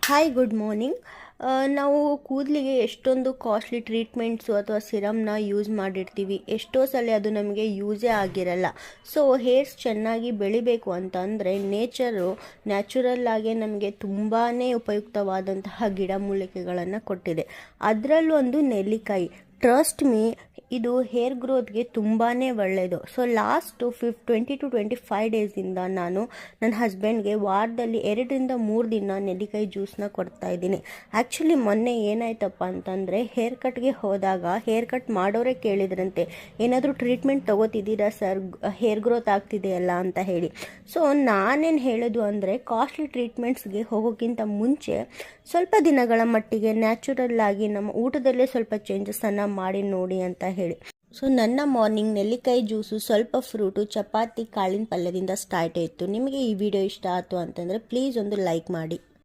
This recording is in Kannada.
Hi good morning. ನಾವು ಕೂದಲಿಗೆ ಎಷ್ಟೊಂದು ಕಾಸ್ಟ್ಲಿ ಟ್ರೀಟ್ಮೆಂಟ್ಸು ಅಥವಾ ಸಿರಮ್ನ ಯೂಸ್ ಮಾಡಿರ್ತೀವಿ. ಎಷ್ಟೋ ಸಲ ಅದು ನಮಗೆ ಯೂಸೇ ಆಗಿರಲ್ಲ. ಸೊ ಹೇರ್ಸ್ ಚೆನ್ನಾಗಿ ಬೆಳಿಬೇಕು ಅಂತಂದರೆ ನ್ಯಾಚುರಲ್ಲಾಗೆ ನಮಗೆ ತುಂಬಾ ಉಪಯುಕ್ತವಾದಂತಹ ಗಿಡಮೂಲಿಕೆಗಳನ್ನು ಕೊಟ್ಟಿದೆ. ಅದರಲ್ಲೂ ಒಂದು ನೆಲ್ಲಿಕಾಯಿ. ಟ್ರಸ್ಟ್ ಮೀ, ಇದು ಹೇರ್ ಗ್ರೋತ್ಗೆ ತುಂಬಾ ಒಳ್ಳೆಯದು. ಸೊ ಲಾಸ್ಟು 20 to 25 ಡೇಸಿಂದ ನಾನು ನನ್ನ ಹಸ್ಬೆಂಡ್ಗೆ ವಾರದಲ್ಲಿ 2 ರಿಂದ 3 ದಿನ ನೆಲ್ಲಿಕಾಯಿ ಜ್ಯೂಸನ್ನ ಕೊಡ್ತಾ ಇದ್ದೀನಿ. ಆ್ಯಕ್ಚುಲಿ ಮೊನ್ನೆ ಏನಾಯ್ತಪ್ಪ ಅಂತಂದರೆ ಹೇರ್ ಕಟ್ಗೆ ಹೋದಾಗ ಹೇರ್ ಕಟ್ ಮಾಡೋರೇ ಕೇಳಿದ್ರಂತೆ, ಏನಾದರೂ ಟ್ರೀಟ್ಮೆಂಟ್ ತೊಗೋತಿದ್ದೀರಾ ಸರ್, ಹೇರ್ ಗ್ರೋತ್ ಆಗ್ತಿದೆಯಲ್ಲ ಅಂತ ಹೇಳಿ. ಸೊ ನಾನೇನು ಹೇಳೋದು ಅಂದರೆ, ಕಾಸ್ಟ್ಲಿ ಟ್ರೀಟ್ಮೆಂಟ್ಸ್ಗೆ ಹೋಗೋಕ್ಕಿಂತ ಮುಂಚೆ ಸ್ವಲ್ಪ ದಿನಗಳ ಮಟ್ಟಿಗೆ ನ್ಯಾಚುರಲ್ಲಾಗಿ ನಮ್ಮ ಊಟದಲ್ಲೇ ಸ್ವಲ್ಪ ಚೇಂಜಸನ್ನು ಮಾಡಿ ನೋಡಿ ಅಂತ ಹೇಳಿ. ಸೊ ನನ್ನ ಮಾರ್ನಿಂಗ್ ನೆಲ್ಲಿಕಾಯಿ ಜ್ಯೂಸು, ಸ್ವಲ್ಪ ಫ್ರೂಟು, ಚಪಾತಿ, ಕಾಳಿನ ಪಲ್ಯದಿಂದ ಸ್ಟಾರ್ಟ್ ಆಯಿತು. ನಿಮಗೆ ಈ ವಿಡಿಯೋ ಇಷ್ಟ ಆಯಿತು ಅಂತಂದರೆ ಪ್ಲೀಸ್ ಒಂದು ಲೈಕ್ ಮಾಡಿ.